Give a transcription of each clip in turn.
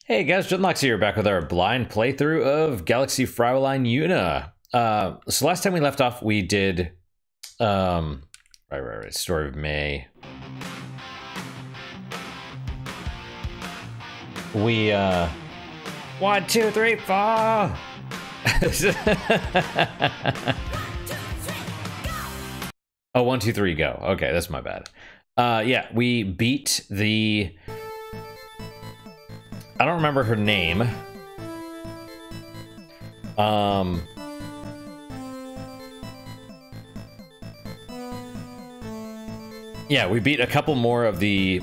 Hey guys, Junlocks here, back with our blind playthrough of Galaxy Fraulein Yuna. So last time we left off, we did, right, Story of May. We, 1, 2, 3, 4! Oh, 1, 2, 3, go. Okay, that's my bad. Yeah, we beat the... I don't remember her name. Yeah, we beat a couple more of the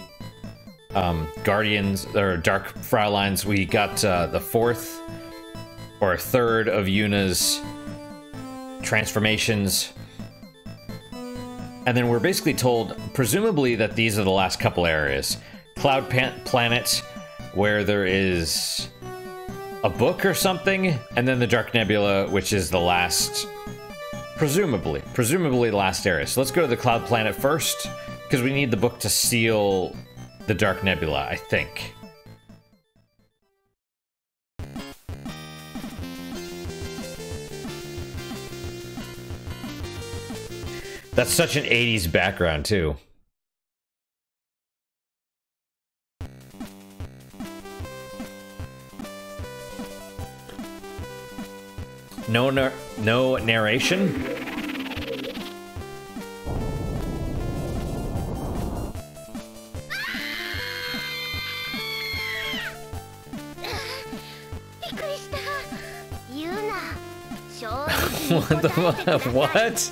Guardians, or Dark Frauleins. We got the fourth or third of Yuna's transformations. And then we're basically told, presumably, that these are the last couple areas. Cloud Planet, where there is a book or something, and then the Dark Nebula, which is the last, presumably the last area. So let's go to the Cloud Planet first, because we need the book to seal the Dark Nebula, I think. That's such an 80s background, too. No narration? What the what?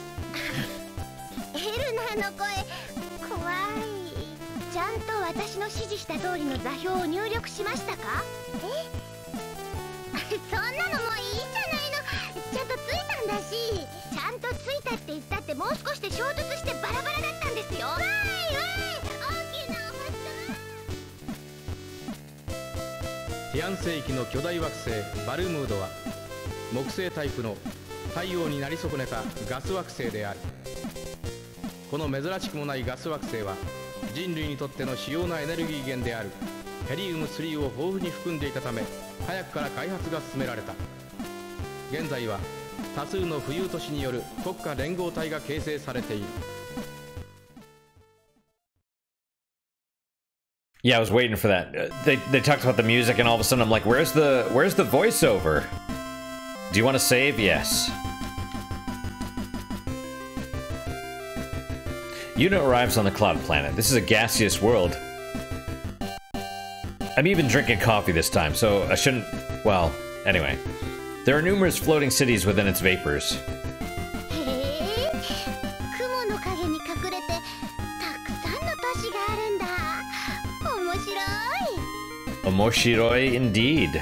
ティアン世紀の巨大惑星バルムードは木星タイプの太陽になり損ねたガス惑星である。この珍しくもないガス惑星は人類にとっての主要なエネルギー源であるヘリウム3を豊富に含んでいたため、早くから開発が進められた。現在は多数の浮遊都市による国家連合体が形成されている。Yeah, I was waiting for that. They talked about the music, and all of a sudden I'm like, where's the voiceover? Do you want to save? Yes. Yuna arrives on the Cloud Planet. This is a gaseous world. I'm even drinking coffee this time, so I shouldn't... Well, anyway. There are numerous floating cities within its vapors. Omoshiroi indeed.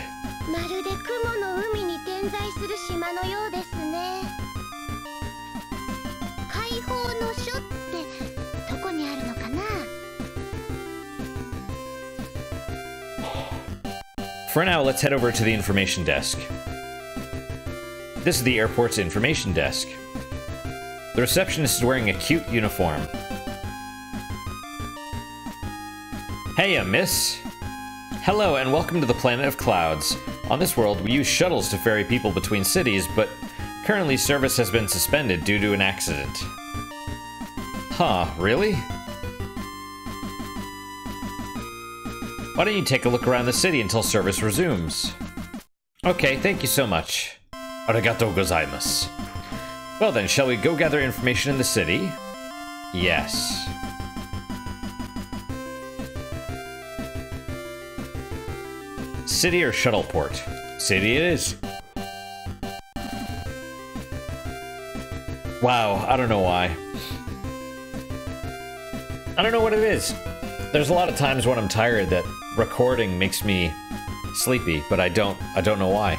For now, let's head over to the information desk. This is the airport's information desk. The receptionist is wearing a cute uniform. Heya, miss! Hello and welcome to the planet of clouds. On this world, we use shuttles to ferry people between cities, but currently service has been suspended due to an accident. Huh, really? Why don't you take a look around the city until service resumes? Okay, thank you so much. Arigatou gozaimasu. Well then, shall we go gather information in the city? Yes. City or shuttle port? City it is. Wow, I don't know why. I don't know what it is. There's a lot of times when I'm tired that recording makes me sleepy, but I don't know why.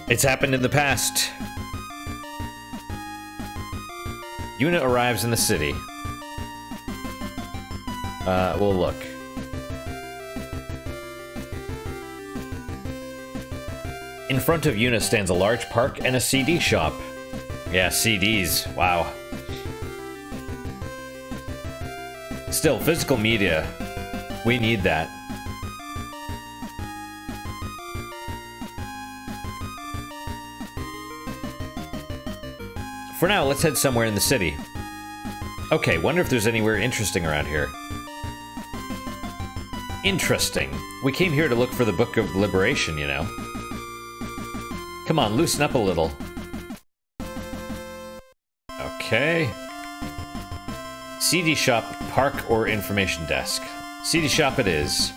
It's happened in the past. Yuna arrives in the city. We'll look. In front of Yuna stands a large park and a CD shop. Yeah, CDs. Wow. Still, physical media. We need that. For now, let's head somewhere in the city. Okay, wonder if there's anywhere interesting around here. Interesting. We came here to look for the Book of Liberation, you know. Come on, loosen up a little. Okay. CD shop, park, or information desk. CD shop it is.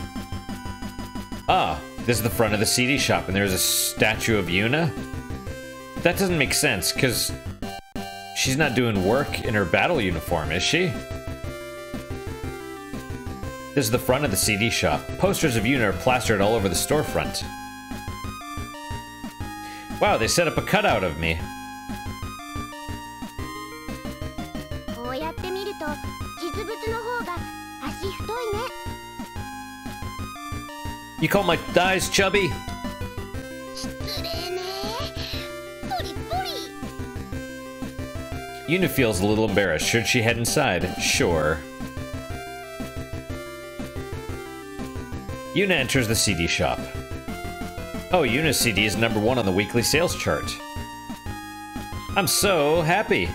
Ah, this is the front of the CD shop, and there's a statue of Yuna? That doesn't make sense, because she's not doing work in her battle uniform, is she? This is the front of the CD shop. Posters of Yuna are plastered all over the storefront. Wow, they set up a cutout of me. You call my thighs chubby? Yuna feels a little embarrassed. Should she head inside? Sure. Yuna enters the CD shop. Oh, Yuna's CD is #1 on the weekly sales chart. I'm so happy.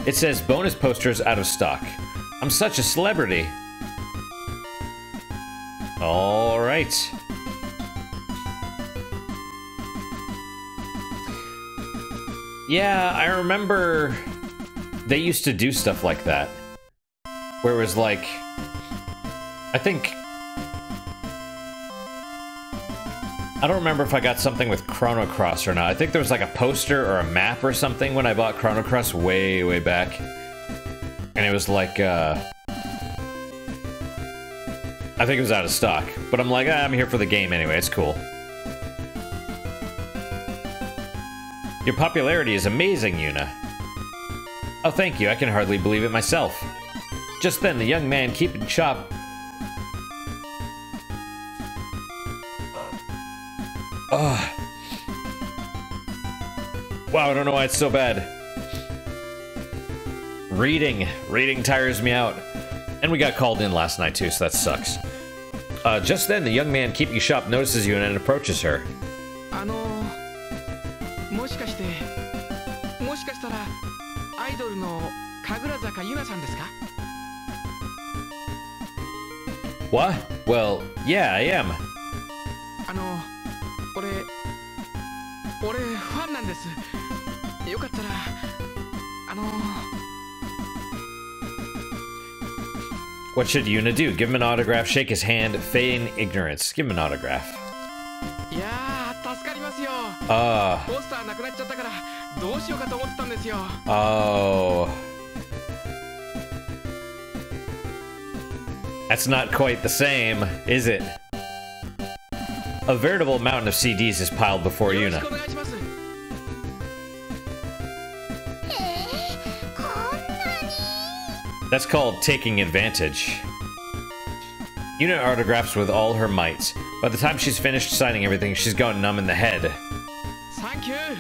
It says bonus posters out of stock. I'm such a celebrity. All right. Yeah, I remember they used to do stuff like that. Where it was like, I think, I don't remember if I got something with Chrono Cross or not. I think there was like a poster or a map or something when I bought Chrono Cross way, way back. And it was like, I think it was out of stock. But I'm like, I'm here for the game anyway, it's cool. Your popularity is amazing, Yuna. Oh, thank you, I can hardly believe it myself. Just then, the young man keeping shop... Oh. Wow, I don't know why it's so bad. Reading tires me out. And we got called in last night too, so that sucks. Just then, the young man keeping shop notices Yuna and approaches her. What? Well, yeah, I am. What should Yuna do? Give him an autograph, shake his hand, feign ignorance. Give him an autograph. Oh. That's not quite the same, is it? A veritable mountain of CDs is piled before Yuna. That's called taking advantage. Yuna autographs with all her might. By the time she's finished signing everything, she's gone numb in the head. Thank you.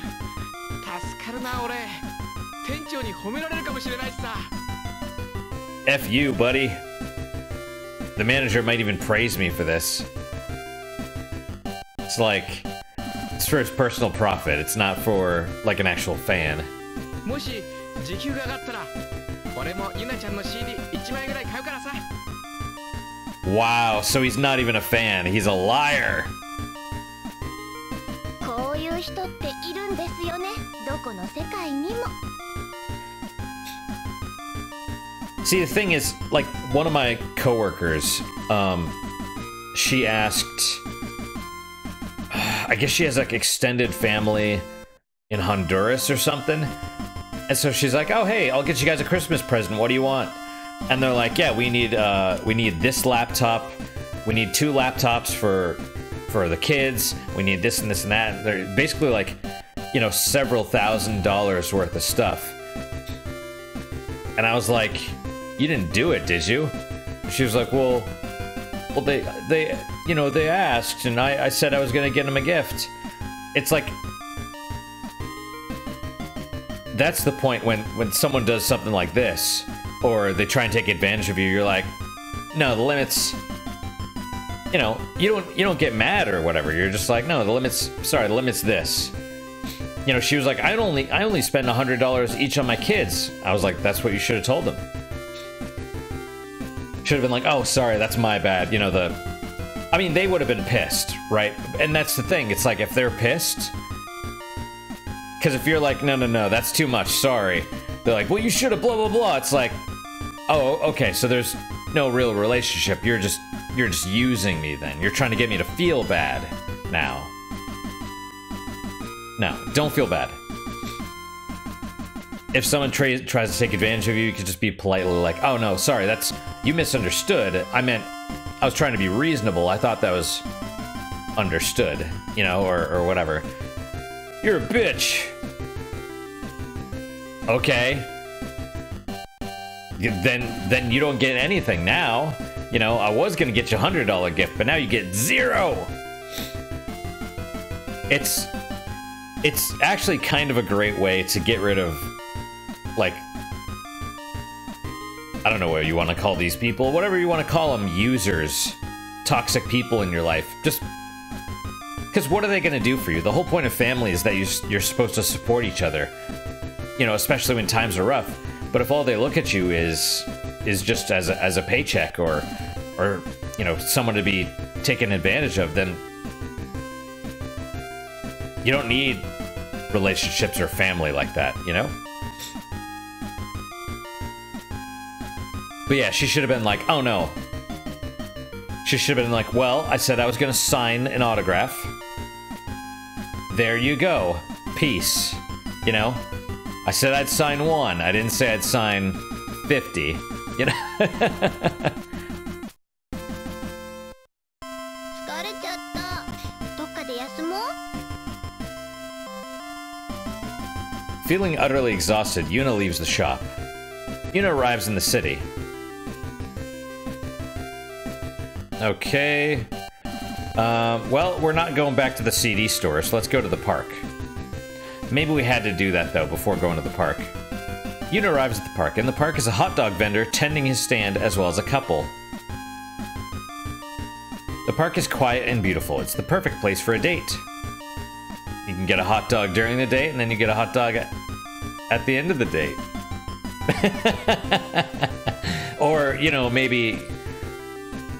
F you, buddy. The manager might even praise me for this. It's like, it's for his personal profit. It's not for, like, an actual fan. Wow, so he's not even a fan. He's a liar. See, the thing is, like, one of my coworkers, she asked, I guess she has, like, extended family in Honduras or something. And so she's like, oh, hey, I'll get you guys a Christmas present. What do you want? And they're like, yeah, we need this laptop. We need 2 laptops for the kids. We need this and this and that. They're basically like, you know, several $1,000s worth of stuff. And I was like, you didn't do it, did you? She was like, well, they, you know, they asked, and I said I was gonna get them a gift. It's like, that's the point when someone does something like this, or they try and take advantage of you, you're like, no, the limits, you know, you don't get mad or whatever. You're just like, no, the limit's, sorry, the limit's this. You you know, she was like, I only spend $100 each on my kids. I was like, that's what you should have told them. Should have been like, oh, sorry, that's my bad. You know, I mean, they would have been pissed, right? And that's the thing. It's like, if they're pissed, because if you're like, no, that's too much, sorry. They're like, well, you should have blah, blah, blah. It's like, oh, okay, so there's no real relationship. You're just using me then. You're trying to get me to feel bad now. No, don't feel bad. If someone tries to take advantage of you, you could just be politely like, oh no, sorry, you misunderstood. I was trying to be reasonable. I thought that was understood, you know, or whatever. You're a bitch. Okay. Then you don't get anything now. You know, I was gonna get you a $100 gift, but now you get 0. It's actually kind of a great way to get rid of, like, I don't know what you want to call these people, whatever you want to call them, users, toxic people in your life. Just because what are they going to do for you? The whole point of family is that you're supposed to support each other, you know, especially when times are rough. But if all they look at you is just as a paycheck or you know, someone to be taken advantage of, then you don't need relationships or family like that, you know? But yeah, she should have been like, oh no. She should have been like, well, I said I was gonna sign an autograph. There you go. Peace. You know? I said I'd sign 1. I didn't say I'd sign 50. You know? Feeling utterly exhausted, Yuna leaves the shop. Yuna arrives in the city. Okay. Well, we're not going back to the CD store, so let's go to the park. Maybe we had to do that, though, before going to the park. Yuna arrives at the park. In the park is a hot dog vendor tending his stand, as well as a couple. The park is quiet and beautiful. It's the perfect place for a date. You can get a hot dog during the date, and then you get a hot dog at the end of the date. Or, you know, maybe...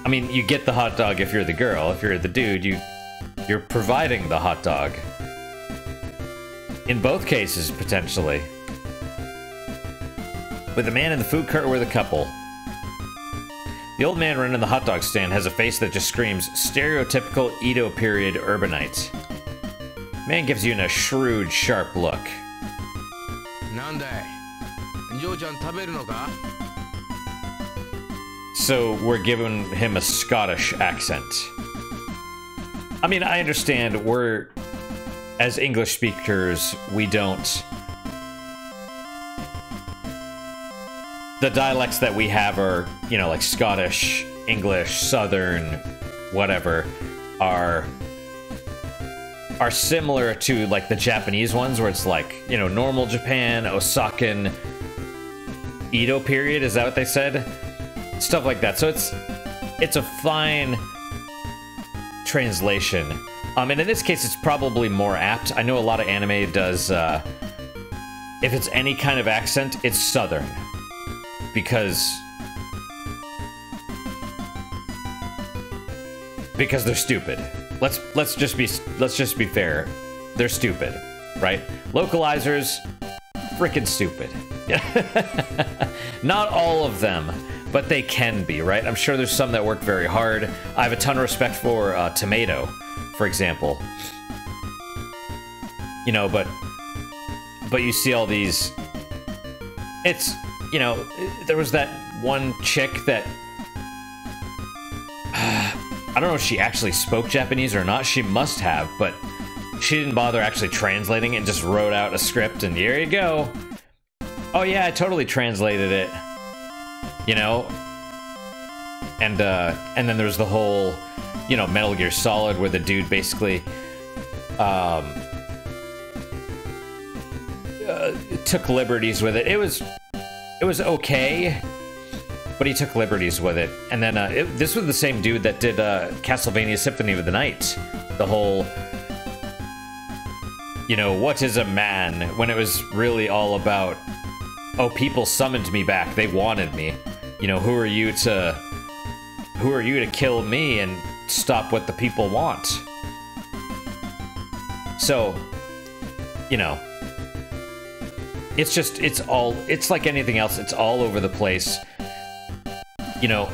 I mean, you get the hot dog if you're the girl. If you're the dude, you're providing the hot dog. In both cases, potentially. With the man in the food cart or the couple. The old man running the hot dog stand has a face that just screams stereotypical Edo period urbanite. Man gives you a shrewd, sharp look. So we're giving him a Scottish accent. I mean, I understand as English speakers, we don't... The dialects that we have are, you know, like Scottish, English, Southern, whatever, are similar to, like, the Japanese ones, where it's like, you know, normal Japan, Osakan, Edo period, is that what they said? Stuff like that. So it's a fine translation. And in this case, it's probably more apt. I know a lot of anime does, if it's any kind of accent, it's Southern. Because they're stupid. Let's just be fair. They're stupid, right? Localizers, freaking stupid. Not all of them, but they can be, right? I'm sure there's some that work very hard. I have a ton of respect for Tomato, for example. You know, but you see all these... It's, you know, there was that one chick that... I don't know if she actually spoke Japanese or not. She must have, but she didn't bother actually translating it and just wrote out a script and here you go. Oh yeah, I totally translated it. You know? And then there's the whole, you know, Metal Gear Solid where the dude basically took liberties with it. It was okay, but he took liberties with it. And then this was the same dude that did Castlevania Symphony of the Night. The whole, you know, what is a man, when it was really all about, oh, people summoned me back, they wanted me. You know, who are you to kill me and stop what the people want? So, you know, it's like anything else, it's all over the place. You know,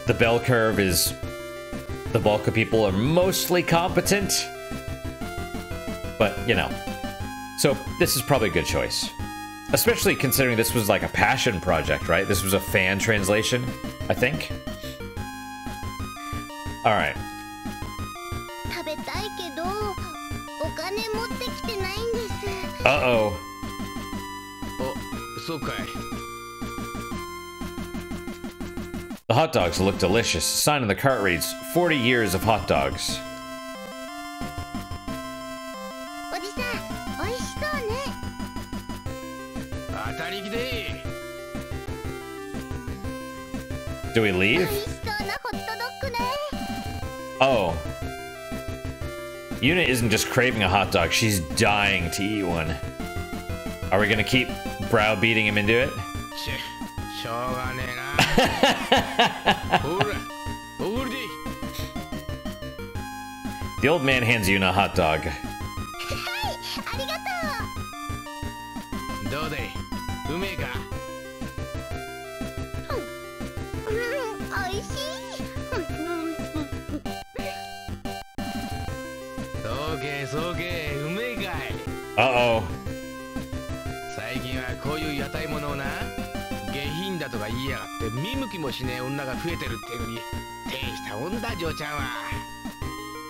the bell curve is the bulk of people are mostly competent, but, you know, so this is probably a good choice. Especially considering this was like a passion project, right? This was a fan translation, I think. Alright. Uh-oh. The hot dogs look delicious. A sign on the cart reads, 40 years of hot dogs. Do we leave? Oh. Yuna isn't just craving a hot dog, she's dying to eat one. Are we gonna keep browbeating him into it? The old man hands Yuna a hot dog. Uh-oh.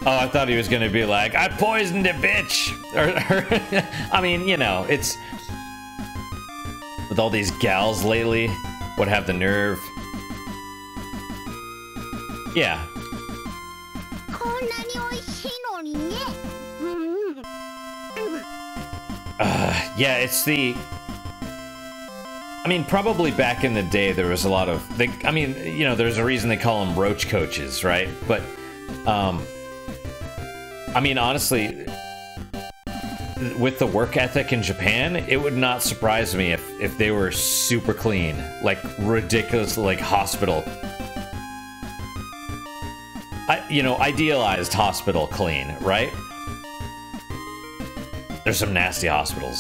Oh, I thought he was gonna be like, I poisoned it, bitch! Or I mean, you know, it's... With all these gals lately, would have the nerve. Yeah. Yeah, it's the... I mean, probably back in the day there was a lot of... I mean, you know, there's a reason they call them roach coaches, right? But, I mean, honestly, with the work ethic in Japan, it would not surprise me if they were super clean. Like, ridiculously, like, hospital. You know, idealized hospital clean, right? There's some nasty hospitals.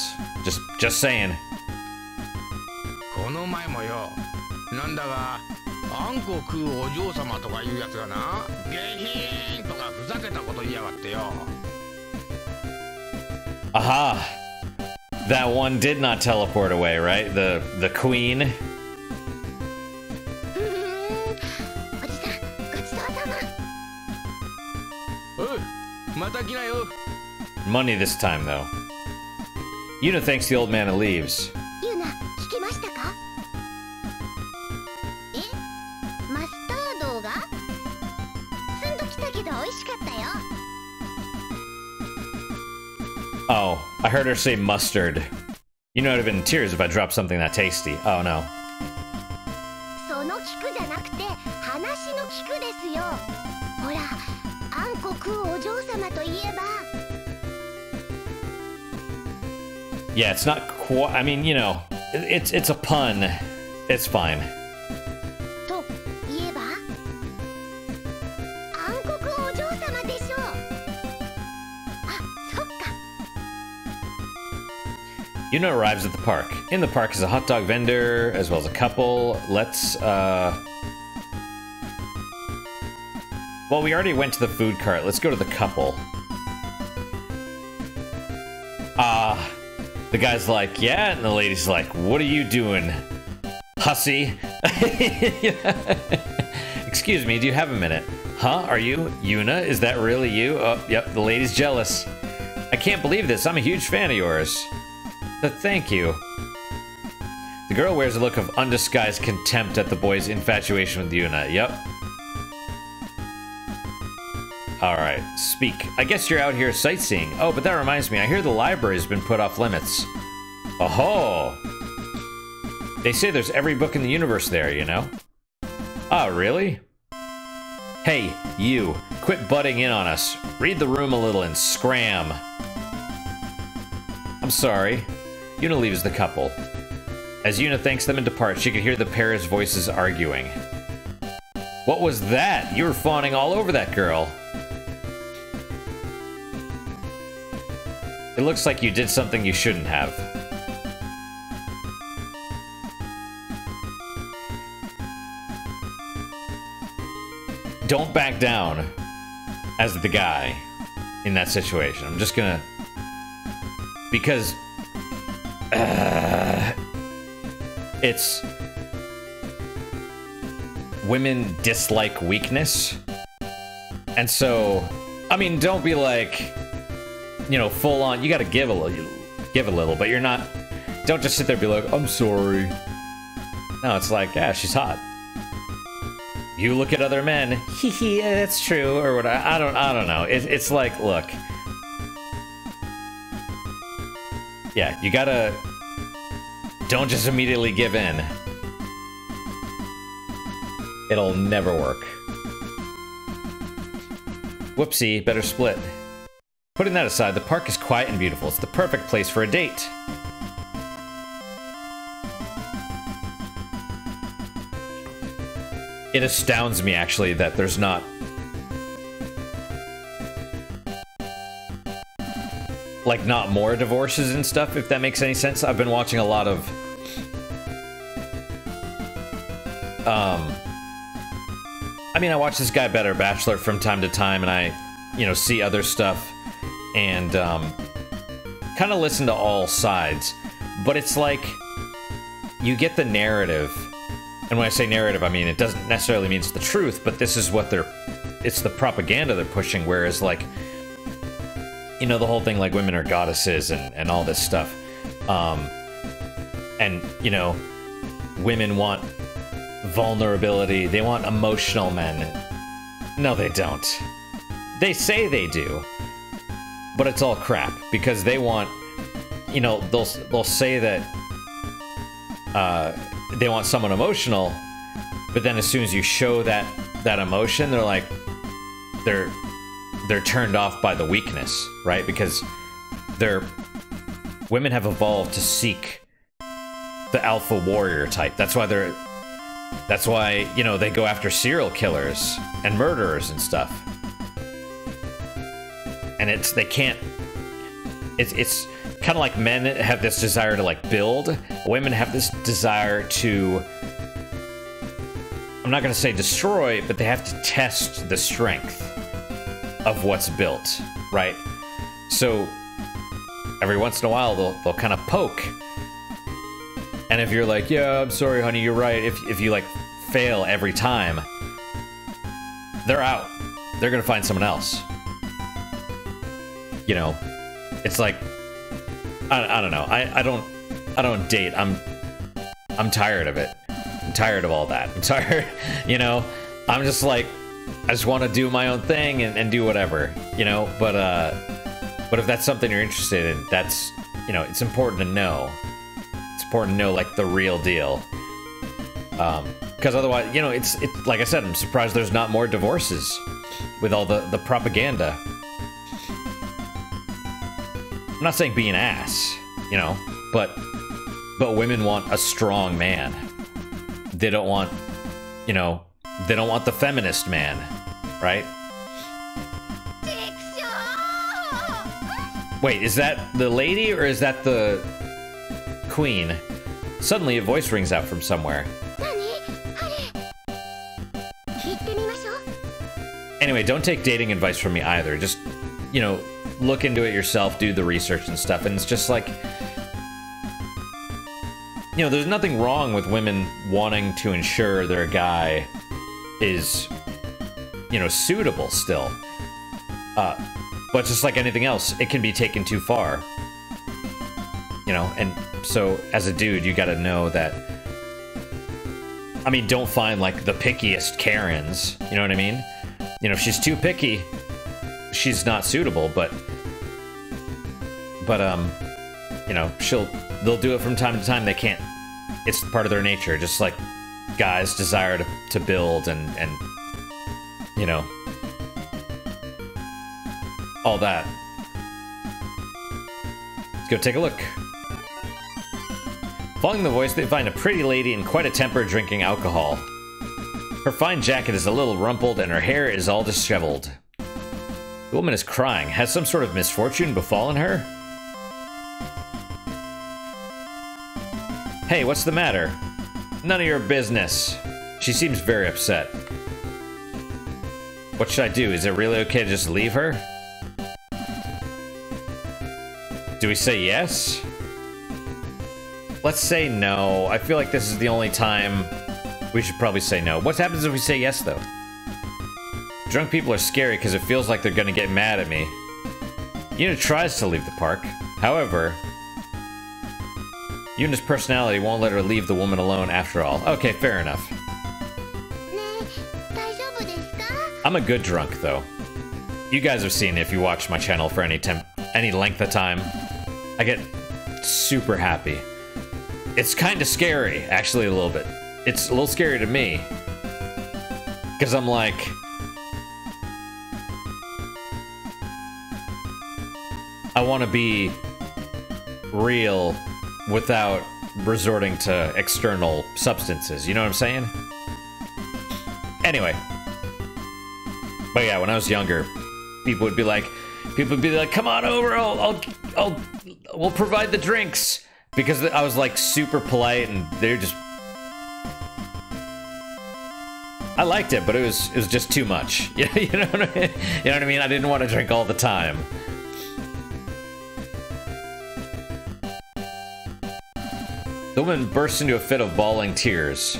Just saying. Aha! That one did not teleport away, right? The queen. Money this time, though. Yuna thanks the old man and leaves. Oh, I heard her say mustard. You know I'd have been in tears if I dropped something that tasty. Oh no. Yeah, it's not quite... I mean, you know, it's a pun. It's fine. Yuna arrives at the park. In the park is a hot dog vendor, as well as a couple. Let's, well, we already went to the food cart. Let's go to the couple. The guy's like, yeah, and the lady's like, what are you doing, hussy? Excuse me, do you have a minute? Huh, are you Yuna? Is that really you? Oh, yep, the lady's jealous. I can't believe this, I'm a huge fan of yours. Thank you. The girl wears a look of undisguised contempt at the boy's infatuation with Yuna. Yep. Alright, speak. I guess you're out here sightseeing. Oh, but that reminds me, I hear the library's been put off limits. Oh! They say there's every book in the universe there, you know? Oh, really? Hey, you. Quit butting in on us. Read the room a little and scram. I'm sorry. Yuna leaves the couple. As Yuna thanks them and departs, she can hear the pair's voices arguing. What was that? You were fawning all over that girl. It looks like you did something you shouldn't have. Don't back down as the guy in that situation. I'm just gonna... Because... it's... Women dislike weakness. And so... I mean, don't be like... You know, full on... You gotta give a little, but you're not... Don't just sit there and be like, I'm sorry. No, it's like, yeah, she's hot. You look at other men, yeah, that's true, or what? I don't know. It's like, look, yeah, you gotta, don't just immediately give in. It'll never work. Whoopsie, better split. Putting that aside, the park is quiet and beautiful. It's the perfect place for a date. It astounds me, actually, that there's not... like, not more divorces and stuff, if that makes any sense. I've been watching a lot of... I mean, I watch this guy, Better Bachelor, from time to time, and I, you know, see other stuff, and, kind of listen to all sides. But it's like, you get the narrative... And when I say narrative, I mean, it doesn't necessarily mean it's the truth, but this is what it's the propaganda they're pushing, whereas, like, you know, the whole thing, like, women are goddesses and all this stuff. And, you know, women want vulnerability, they want emotional men. No, they don't. They say they do, but it's all crap, because they want, you know, they'll say that, they want someone emotional, but then as soon as you show that emotion, they're like, they're turned off by the weakness, right? Because women have evolved to seek the alpha warrior type. That's why you know, they go after serial killers and murderers and stuff. And it's kind of like men have this desire to, like, build. Women have this desire to, I'm not going to say destroy, but they have to test the strength of what's built, right? So every once in a while they'll kind of poke. And if you're like, yeah, I'm sorry, honey, you're right. If you, like, fail every time, they're out. They're going to find someone else. You know, it's like, I don't know. I don't date. I'm tired of it. I'm tired of all that. I'm tired, you know. I'm just like, I just want to do my own thing and do whatever, you know. But if that's something you're interested in, that's, you know, it's important to know. It's important to know, like, the real deal. Because otherwise, you know, it's like I said, I'm surprised there's not more divorces with all the propaganda. I'm not saying be an ass, you know, but women want a strong man. They don't want, you know, they don't want the feminist man, right? Wait, is that the lady or is that the queen? Suddenly a voice rings out from somewhere. Anyway, don't take dating advice from me either. Just, you know, look into it yourself, do the research and stuff, and it's just like, you know, there's nothing wrong with women wanting to ensure their guy is, you know, suitable still. But just like anything else, it can be taken too far. You know, and so as a dude, you gotta know that, I mean, don't find, like, the pickiest Karens, you know what I mean? You know, if she's too picky, she's not suitable, but you know, they'll do it from time to time. They can't, it's part of their nature, just like guys desire to build and you know, all that. Let's go take a look. Following the voice, they find a pretty lady in quite a temper drinking alcohol. Her fine jacket is a little rumpled and her hair is all disheveled. The woman is crying. Has some sort of misfortune befallen her? Hey, what's the matter? None of your business. She seems very upset. What should I do? Is it really okay to just leave her? Do we say yes? Let's say no. I feel like this is the only time we should probably say no. What happens if we say yes, though? Drunk people are scary because it feels like they're gonna get mad at me. Yuna tries to leave the park. However, Yuna's personality won't let her leave the woman alone after all. Okay, fair enough. I'm a good drunk, though. You guys have seen if you watch my channel for any length of time. I get super happy. It's kind of scary, actually, a little bit. It's a little scary to me. Because I'm like... I want to be real without resorting to external substances. You know what I'm saying? Anyway. But yeah, when I was younger, people would be like, come on over, we'll provide the drinks. Because I was like super polite and they're just... I liked it, but it was just too much. You know what I mean? You know what I mean? I didn't want to drink all the time. The woman bursts into a fit of bawling tears.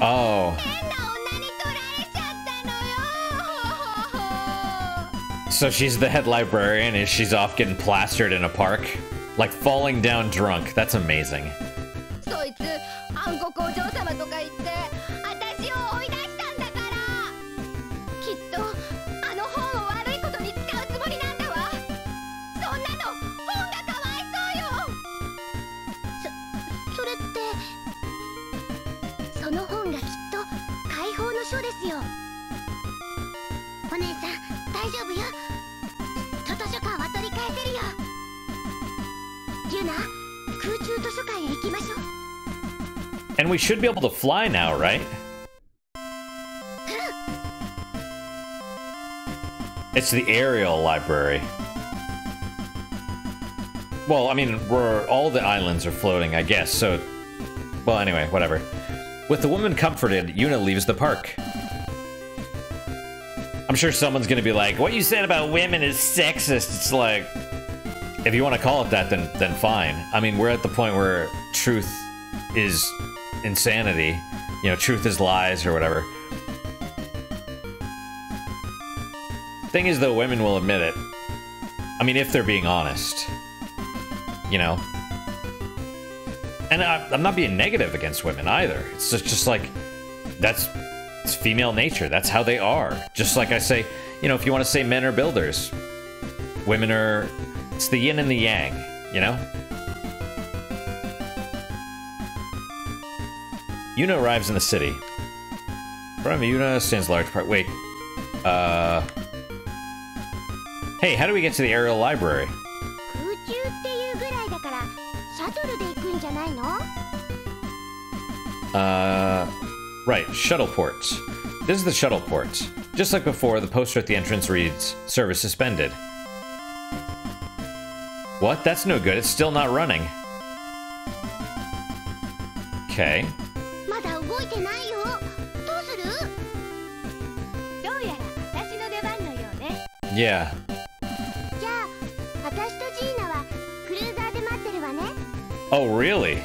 Oh. So she's the head librarian and she's off getting plastered in a park? Like falling down drunk. That's amazing. And we should be able to fly now, right? It's the aerial library. Well, I mean, all the islands are floating, I guess, so... Well, anyway, whatever. With the woman comforted, Yuna leaves the park. I'm sure someone's gonna be like, what you said about women is sexist. It's like... If you want to call it that, then fine. I mean, we're at the point where truth is insanity. You know, truth is lies or whatever. Thing is, though, women will admit it. I mean, if they're being honest. You know? And I'm not being negative against women either. It's just like, it's female nature. That's how they are. Just like I say, you know, if you want to say men are builders, women are... It's the yin and the yang, you know? Yuna arrives in the city. In front of Yuna stands a large park. Wait. Hey, how do we get to the aerial library? Right, shuttle ports. This is the shuttle ports. Just like before, the poster at the entrance reads, "Service suspended." What? That's no good. It's still not running. Okay. Yeah. Oh, really?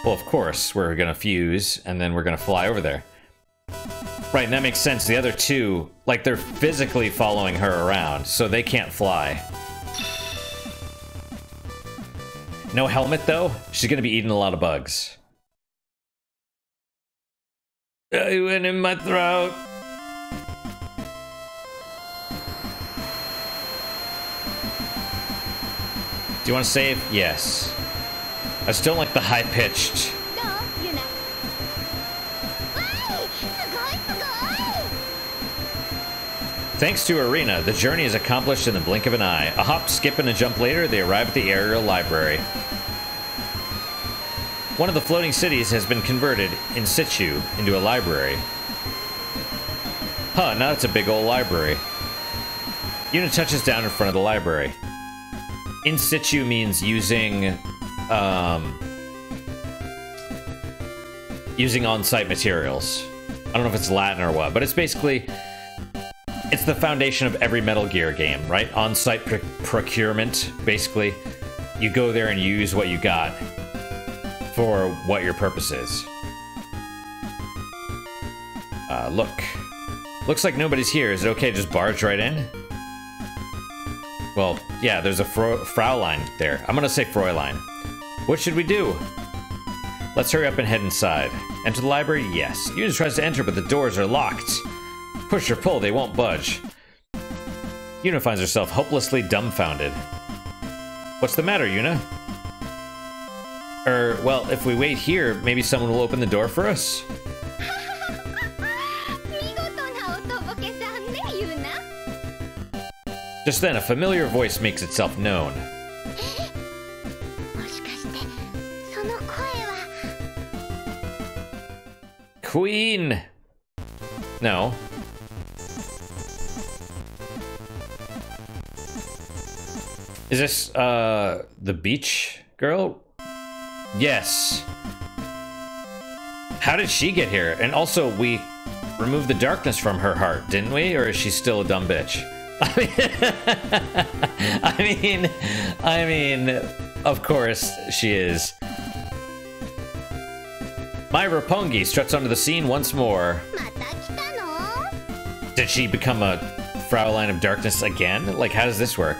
Well, of course, we're gonna fuse, and then we're gonna fly over there. Right, and that makes sense. The other two, like, they're physically following her around, so they can't fly. No helmet, though? She's gonna be eating a lot of bugs. It went in my throat. Do you want to save? Yes. I just don't like the high-pitched. Thanks to Arena, the journey is accomplished in the blink of an eye. A hop, skip, and a jump later, they arrive at the aerial library. One of the floating cities has been converted, in situ, into a library. Huh, now it's a big old library. Yuna touches down in front of the library. In situ means using on-site materials. I don't know if it's Latin or what, but it's basically, it's the foundation of every Metal Gear game, right? On-site procurement, basically. You go there and use what you got for what your purpose is. Look. Looks like nobody's here. Is it okay to just barge right in? Well, yeah, there's a Fraulein there. I'm gonna say Fraulein. What should we do? Let's hurry up and head inside. Enter the library? Yes. Yuna tries to enter, but the doors are locked. Push or pull, they won't budge. Yuna finds herself hopelessly dumbfounded. What's the matter, Yuna? Well, if we wait here, maybe someone will open the door for us? Just then, a familiar voice makes itself known. Queen! No. Is this, the beach girl? Yes. How did she get here? And also, we removed the darkness from her heart, didn't we? Or is she still a dumb bitch? I mean, of course she is. My Roppongi struts onto the scene once more. Did she become a Fraulein of Darkness again? Like, how does this work?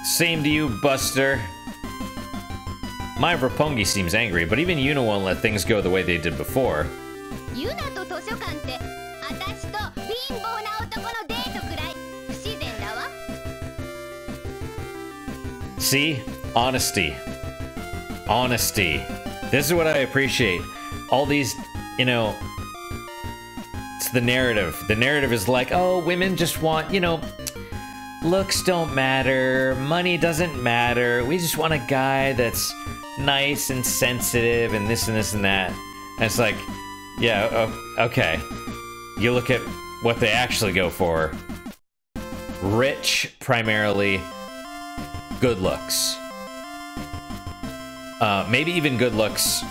Same to you, Buster. My Roppongi seems angry, but even Yuna won't let things go the way they did before. See? Honesty. Honesty. This is what I appreciate. All these, you know, it's the narrative. The narrative is like, oh, women just want, you know, looks don't matter, money doesn't matter, we just want a guy that's nice and sensitive and this and this and that. And it's like, yeah, okay. You look at what they actually go for. Rich, primarily. Good looks. Maybe even good looks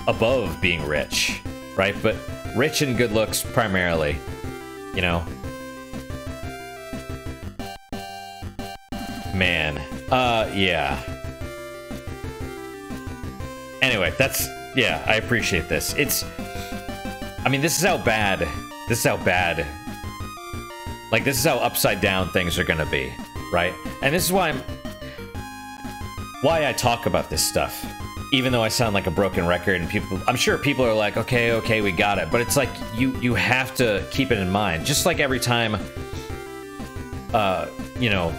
above being rich, right? But rich and good looks primarily, you know? Man, yeah. Anyway, that's, yeah, I appreciate this. It's, I mean, this is how bad, like, this is how upside down things are gonna be, right? And this is why why I talk about this stuff, even though I sound like a broken record and people, I'm sure people are like, okay, we got it. But it's like, you have to keep it in mind. Just like every time, you know,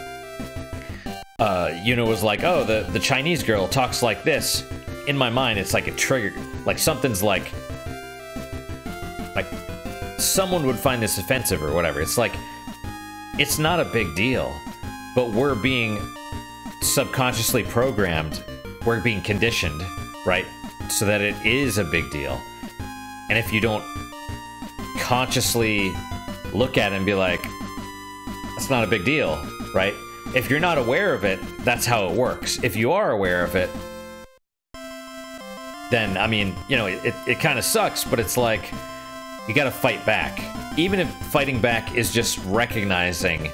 Yuna was like, oh, the Chinese girl talks like this. In my mind, it's like a trigger, like something's like someone would find this offensive or whatever. It's like, it's not a big deal, but we're being subconsciously programmed, we're being conditioned, right? So that it is a big deal. And if you don't consciously look at it and be like, that's not a big deal, right? If you're not aware of it, that's how it works. If you are aware of it, then, I mean, you know, it kind of sucks, but it's like, you gotta fight back. Even if fighting back is just recognizing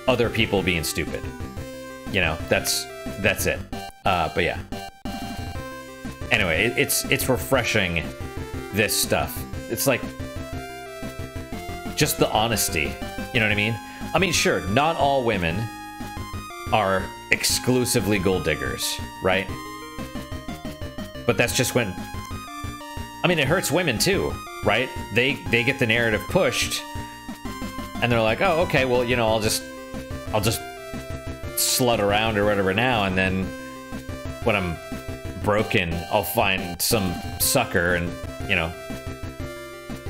other people being stupid. You know, that's it. But yeah. Anyway, it's refreshing, this stuff. It's like, just the honesty. You know what I mean? I mean, sure, not all women are exclusively gold diggers, right? But that's just when... I mean, it hurts women too, right? They get the narrative pushed, and they're like, oh, okay, well, you know, I'll just slut around or whatever now, and then when I'm broken, I'll find some sucker and, you know,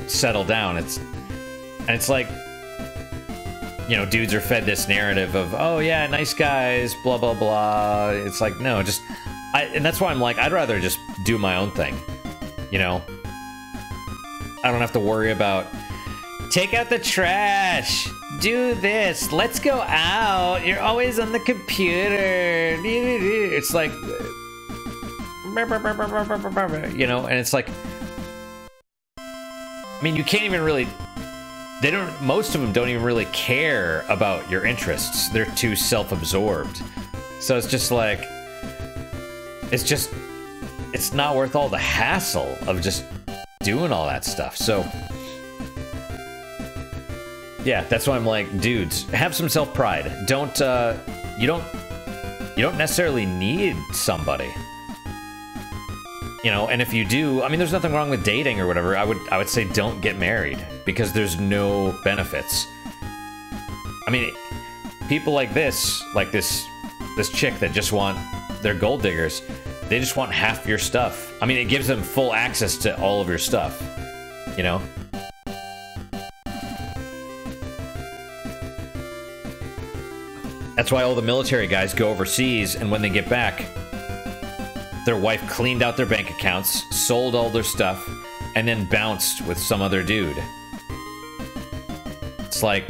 settle down. It's like, you know, dudes are fed this narrative of, oh yeah, nice guys, blah blah blah. It's like, no, just and that's why I'm like, I'd rather just do my own thing, you know. I don't have to worry about take out the trash, do this, let's go out, you're always on the computer. It's like, you know, and it's like, I mean, you can't even really, most of them don't even really care about your interests. They're too self-absorbed. So it's just like, it's not worth all the hassle of just doing all that stuff. So yeah, that's why I'm like, dudes, have some self-pride. You don't necessarily need somebody. You know, and if you do, I mean, there's nothing wrong with dating or whatever. I would say don't get married because there's no benefits. I mean, people like this chick that just want, they're gold diggers. They just want half your stuff. I mean, it gives them full access to all of your stuff, you know? That's why all the military guys go overseas, and when they get back, their wife cleaned out their bank accounts, sold all their stuff, and then bounced with some other dude. It's like,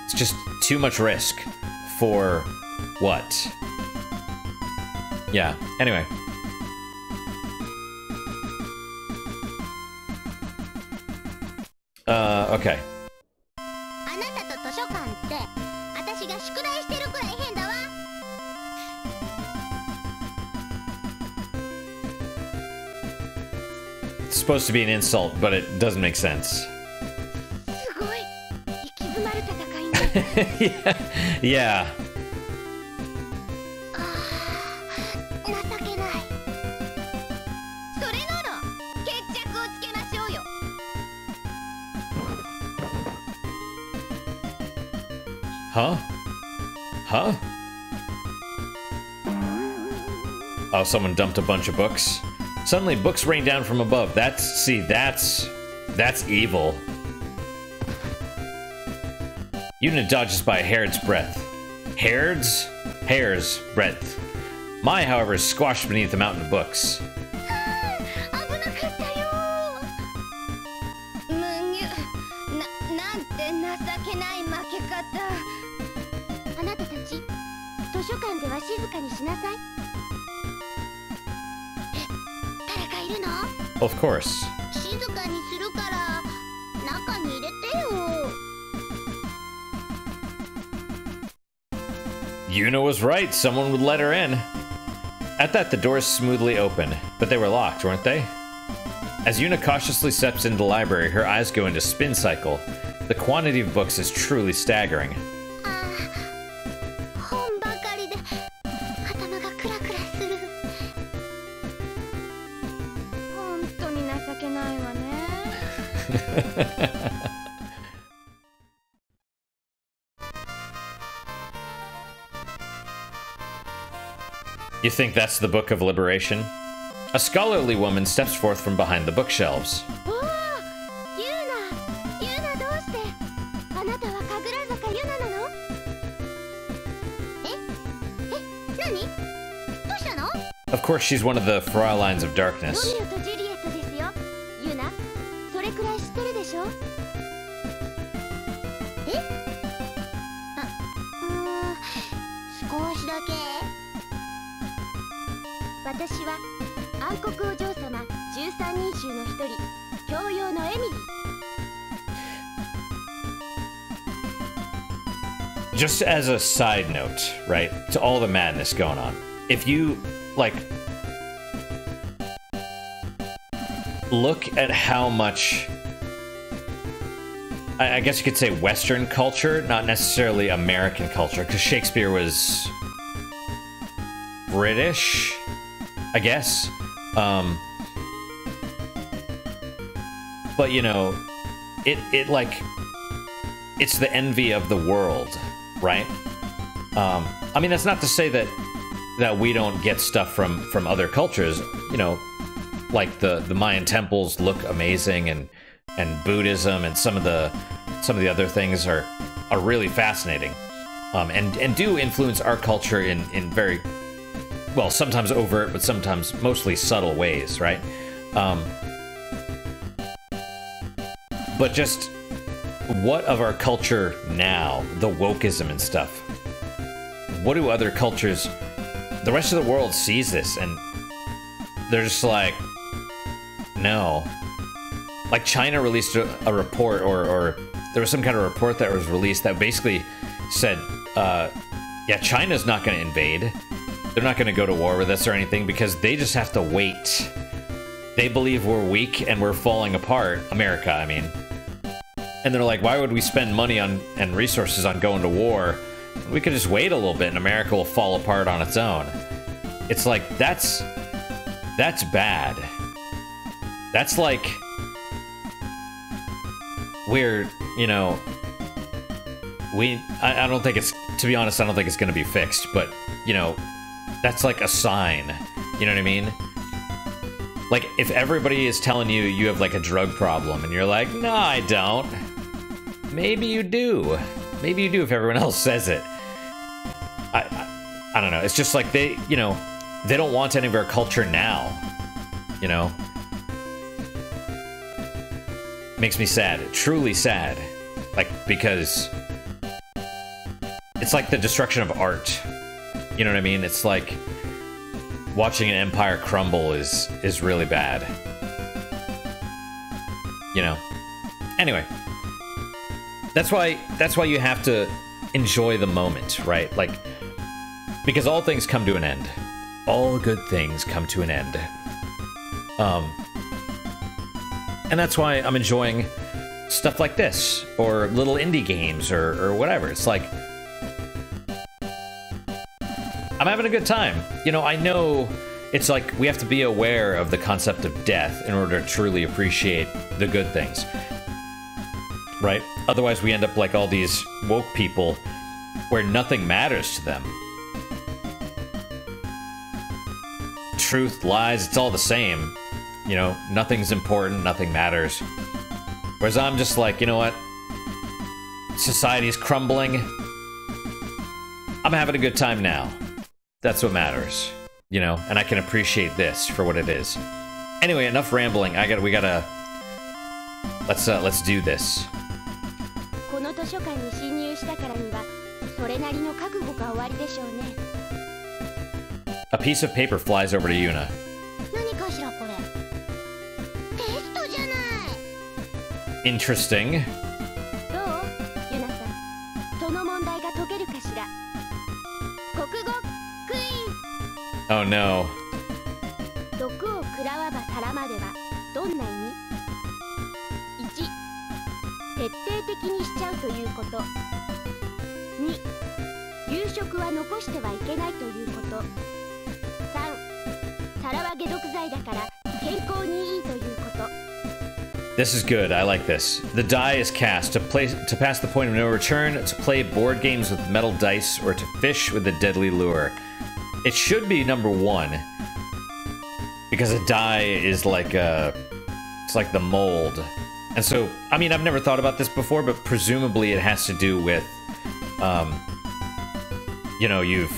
it's just too much risk for what? Yeah, anyway. Okay. It's supposed to be an insult, but it doesn't make sense. Yeah. Huh? Huh? Oh, someone dumped a bunch of books. Suddenly, books rain down from above. That's evil. Yuna dodges by a hair's breadth. Hair's breadth. Mai, however, is squashed beneath a mountain of books. Of course. Yuna was right, someone would let her in. At that, the doors smoothly opened, but they were locked, weren't they? As Yuna cautiously steps into the library, her eyes go into spin cycle. The quantity of books is truly staggering. You think that's the Book of Liberation? A scholarly woman steps forth from behind the bookshelves. Of course, she's one of the Frauleins of Darkness. Just as a side note, right, to all the madness going on, if you, like, look at how much, I guess you could say Western culture, not necessarily American culture, because Shakespeare was British, I guess. But you know, it like, it's the envy of the world, right? I mean, that's not to say that we don't get stuff from other cultures. You know, like the Mayan temples look amazing, and Buddhism and some of the other things are really fascinating, and do influence our culture in very, well, sometimes overt, but sometimes mostly subtle ways, right? But just what of our culture now, the wokeism and stuff, what do other cultures, the rest of the world sees this and they're just like, no. Like China released a report, or there was some kind of report that was released that basically said, yeah, China's not going to invade. They're not going to go to war with us or anything because they just have to wait. They believe we're weak and we're falling apart. America, I mean. And they're like, why would we spend money on and resources on going to war? We could just wait a little bit and America will fall apart on its own. It's like, that's bad. That's like, we're, you know, I don't think it's, to be honest, I don't think it's going to be fixed, but, you know, that's like a sign. You know what I mean? Like, if everybody is telling you you have like a drug problem and you're like, no, I don't. Maybe you do. Maybe you do if everyone else says it. I don't know. It's just like they, you know, they don't want any of our culture now. You know? Makes me sad. Truly sad. Like, because it's like the destruction of art. You know what I mean? It's like watching an empire crumble is really bad. You know? Anyway. That's why you have to enjoy the moment, right? Like, because all things come to an end. All good things come to an end. And that's why I'm enjoying stuff like this, or little indie games, or whatever. It's like, I'm having a good time. You know, I know it's like we have to be aware of the concept of death in order to truly appreciate the good things. Right? Otherwise we end up like all these woke people where nothing matters to them. Truth, lies, it's all the same. You know, nothing's important, nothing matters. Whereas I'm just like, you know what? Society's crumbling. I'm having a good time now. That's what matters. You know, and I can appreciate this for what it is. Anyway, enough rambling. We gotta let's do this. A piece of paper flies over to Yuna. Interesting. Oh no. 毒を食らわばたらまではどんな意味 ?1、徹底的にしちゃうということ。2、夕食は残してはいけないということ。3、たらは解毒剤だから健康にいいということ。 This is good. I like this. The die is cast to pass the point of no return, to play board games with metal dice, or to fish with a deadly lure. It should be number 1, because a die is like it's like the mold. And so, I mean, I've never thought about this before, but presumably it has to do with, you know, you've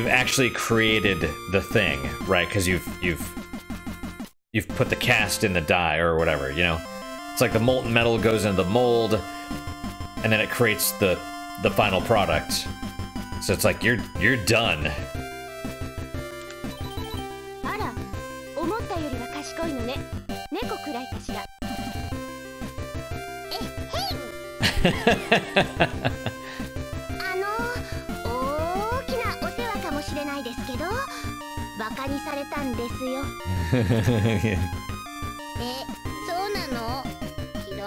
actually created the thing, right? Because you've put the cast in the die or whatever, you know? It's like the molten metal goes into the mold, and then it creates the final product. So it's like, you're done. あら、思ったよりは賢いのね。猫くらいかしら。大きなお世話かもしれないですけど、バカにされたんですよ。そうなの？ひどい。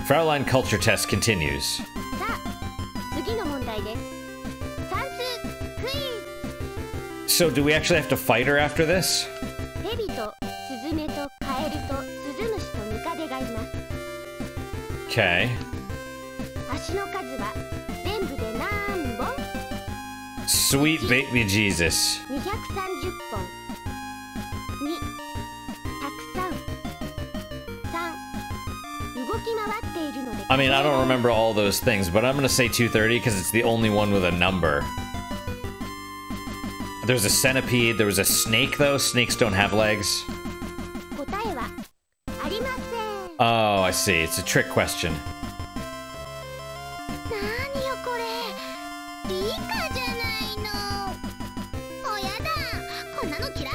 Fraulein culture test continues. さあ次の問題です。算数クイズ。 So do we actually have to fight her after this? 蛇とスズメとカエルとスズムシとムカデがいます。 Okay. 足の数は全部で何本？ Sweet baby Jesus. 230本。2、たくさん。3、動き回っているので。I mean, I don't remember all those things, but I'm gonna say 230 because it's the only one with a number. There's a centipede, there was a snake though. Snakes don't have legs. 答えはありません。 Oh, I see. It's a trick question. 何よこれ。理科じゃないの。おやだ。こんなの嫌い。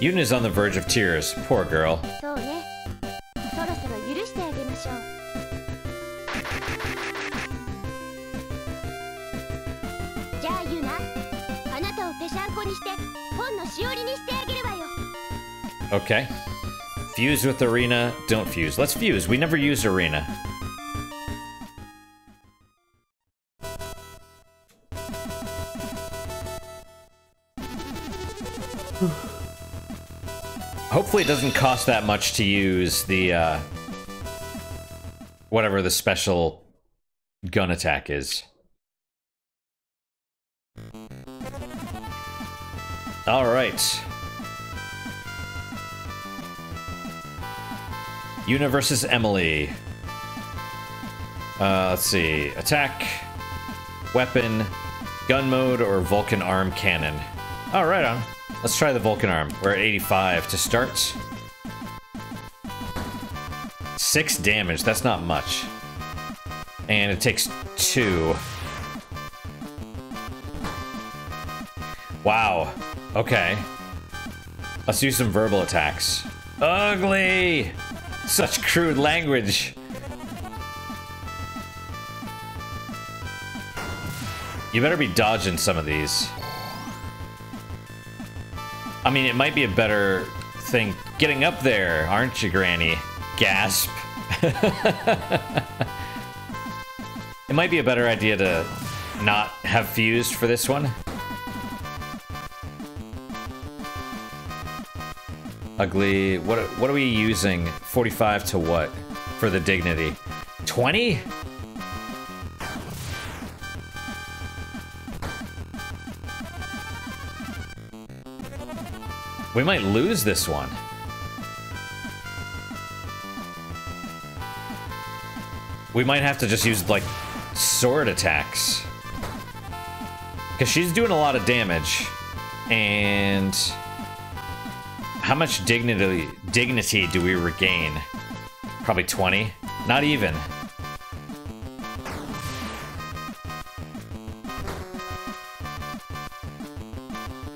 Yuna's on the verge of tears. Poor girl. そうね。そろそろ許してあげましょう。じゃあユナ、あなたをぺしゃんこにして本のしおりにしてあげるわよ。 Okay. Fuse with arena. Don't fuse. Let's fuse. We never used arena. Hopefully it doesn't cost that much to use the, whatever the special gun attack is. Alright. Yuna versus Emily. Let's see. Attack, weapon, gun mode, or Vulcan arm cannon. Oh, right on. Let's try the Vulcan arm. We're at 85 to start. 6 damage, that's not much. And it takes 2. Wow. Okay. Let's do some verbal attacks. Ugly! Such crude language. You better be dodging some of these. I mean, it might be a better thing getting up there, aren't you, Granny? Gasp. It might be a better idea to not have fused for this one. Ugly. What are we using? 45 to what? For the dignity? 20? We might lose this one. We might have to just use, like, sword attacks. Because she's doing a lot of damage. And... how much dignity do we regain? Probably 20? Not even.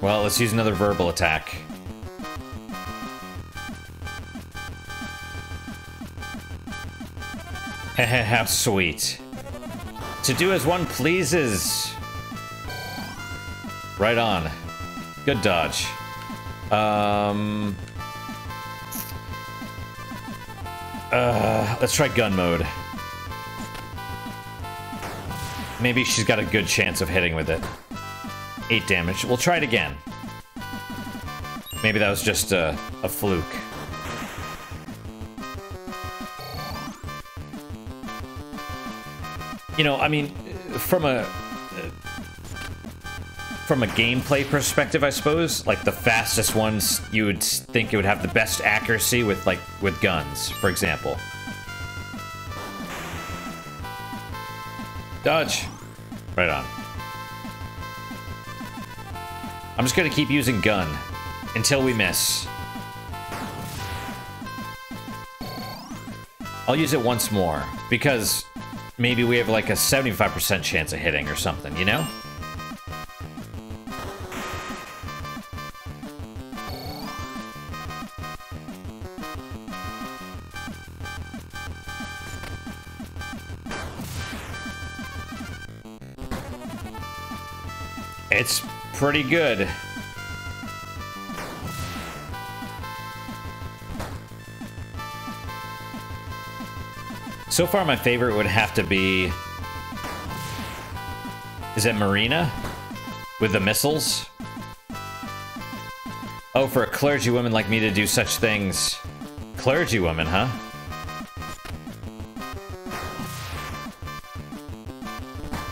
Well, let's use another verbal attack. How sweet. To do as one pleases. Right on. Good dodge. Let's try gun mode. Maybe she's got a good chance of hitting with it. 8 damage. We'll try it again. Maybe that was just a fluke. You know, I mean, from a gameplay perspective, I suppose, like the fastest ones, you would think it would have the best accuracy with guns, for example. Dodge. Right on. I'm just gonna keep using gun until we miss. I'll use it once more, because maybe we have like a 75% chance of hitting or something, you know? It's pretty good. So far, my favorite would have to be... Is it Marina? With the missiles? Oh, for a clergywoman like me to do such things. Clergywoman, huh?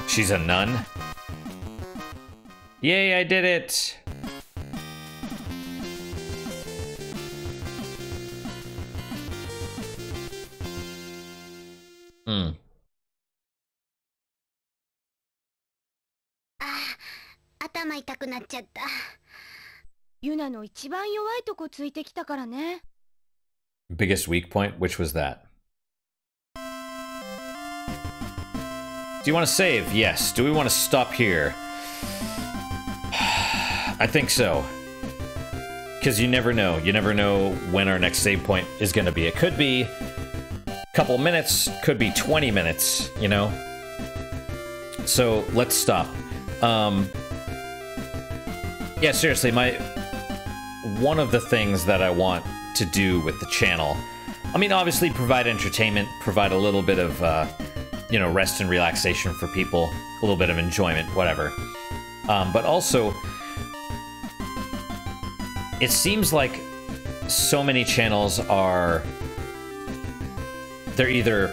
She's a nun? Yay, I did it! Hmm. 頭痛くなっちゃった。ユナの一番弱いとこついてきたからね。Biggest weak point? Which was that? Do you want to save? Yes. Do we want to stop here? I think so. Because you never know. You never know when our next save point is going to be. It could be a couple minutes, could be 20 minutes, you know? So, let's stop. Yeah, seriously, one of the things that I want to do with the channel, I mean, obviously provide entertainment, provide a little bit of, you know, rest and relaxation for people, a little bit of enjoyment, whatever. But also, it seems like so many channels they're either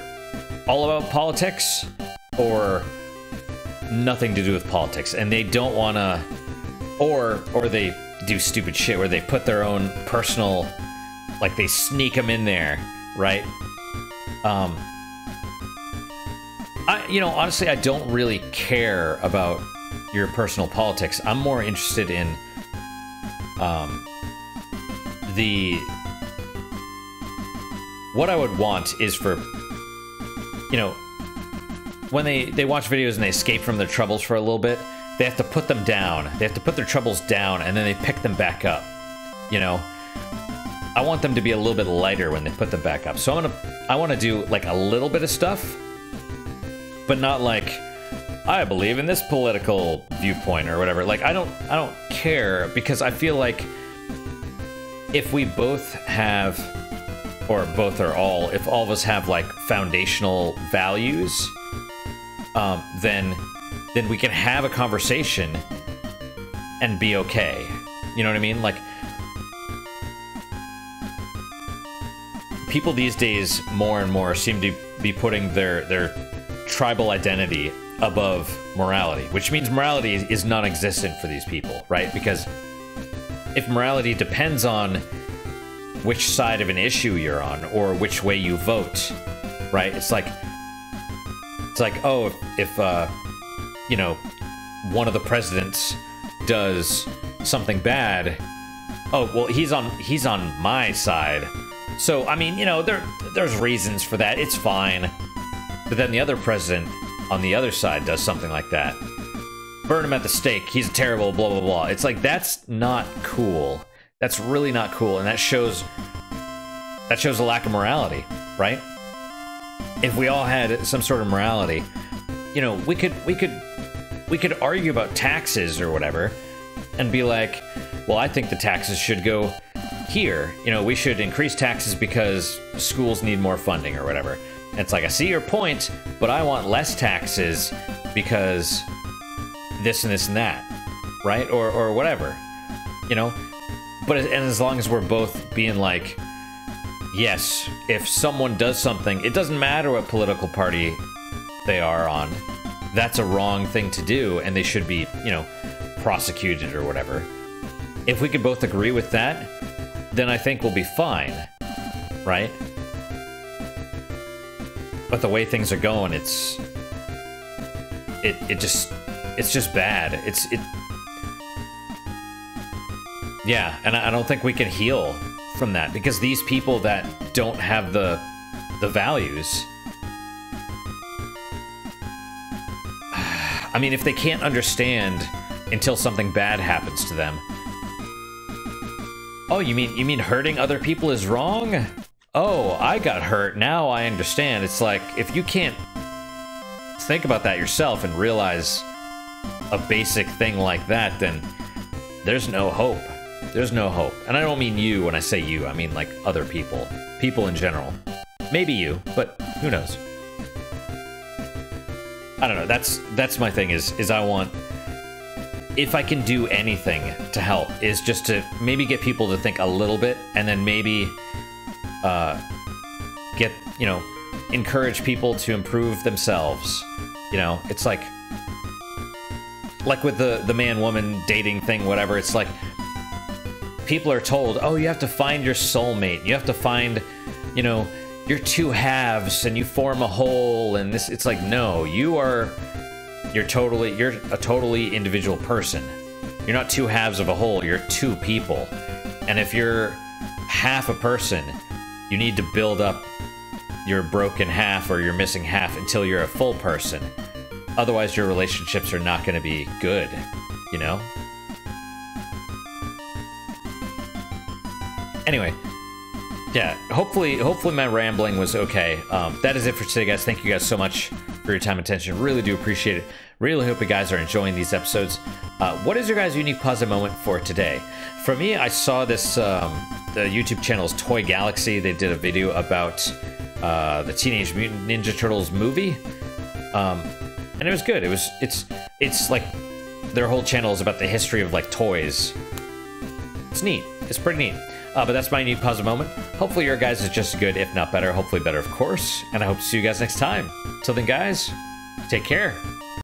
all about politics or nothing to do with politics, and they don't want to, or they do stupid shit where they put their own personal, like they sneak them in there, right? You know, honestly, I don't really care about your personal politics. I'm more interested in what I would want is for, you know, when they watch videos and they escape from their troubles for a little bit, they have to put them down. They have to put their troubles down, and then they pick them back up, you know? I want them to be a little bit lighter when they put them back up. So I want to do, like, a little bit of stuff, but not like, I believe in this political viewpoint or whatever. Like, I don't care, because I feel like if we both have, or both or all, if all of us have, like, foundational values, then we can have a conversation and be okay. You know what I mean? Like, people these days more and more seem to be putting their tribal identity above morality, which means morality is non-existent for these people, right? Because if morality depends on which side of an issue you're on or which way you vote, right? It's like, oh, if you know, one of the presidents does something bad, oh, well, he's on my side. So, I mean, you know, there's reasons for that. It's fine. But then the other president on the other side does something like that. Burn him at the stake. He's terrible, blah, blah, blah. It's like, that's not cool. That's really not cool. And that shows a lack of morality, right? If we all had some sort of morality, you know, we could argue about taxes or whatever and be like, well, I think the taxes should go here. You know, we should increase taxes because schools need more funding or whatever. And it's like, I see your point, but I want less taxes because this and this and that, right? Or whatever, you know? But as long as we're both being like, yes, if someone does something, it doesn't matter what political party they are on, that's a wrong thing to do, and they should be, you know, prosecuted or whatever. If we could both agree with that, then I think we'll be fine, right? But the way things are going, it's just bad. Yeah, and I don't think we can heal from that, because these people that don't have the values, I mean, if they can't understand until something bad happens to them. Oh, you mean hurting other people is wrong? Oh, I got hurt. Now I understand. It's like, if you can't think about that yourself and realize a basic thing like that, then there's no hope. There's no hope. And I don't mean you when I say you. I mean, like, other people. People in general. Maybe you, but who knows? I don't know. That's my thing is I want, if I can do anything to help, is just to maybe get people to think a little bit, and then maybe get, you know, encourage people to improve themselves. You know, it's like with the man-woman dating thing, whatever. It's like people are told, oh, you have to find your soulmate. You have to find, you know, your two halves, and you form a whole. And this, it's like, no, you're a totally individual person. You're not two halves of a whole. You're two people. And if you're half a person, you need to build up your broken half or your missing half until you're a full person. Otherwise, your relationships are not going to be good, you know? Anyway, yeah, hopefully my rambling was okay. That is it for today, guys. Thank you guys so much for your time and attention. Really do appreciate it. Really hope you guys are enjoying these episodes. What is your guys' unique positive moment for today? For me, I saw this, the YouTube channel's Toy Galaxy. They did a video about the Teenage Mutant Ninja Turtles movie. And it was good. It's like their whole channel is about the history of like toys. It's neat. It's pretty neat. But that's my unique positive moment. Hopefully your guys is just as good, if not better. Hopefully better, of course. And I hope to see you guys next time. Till then, guys, take care.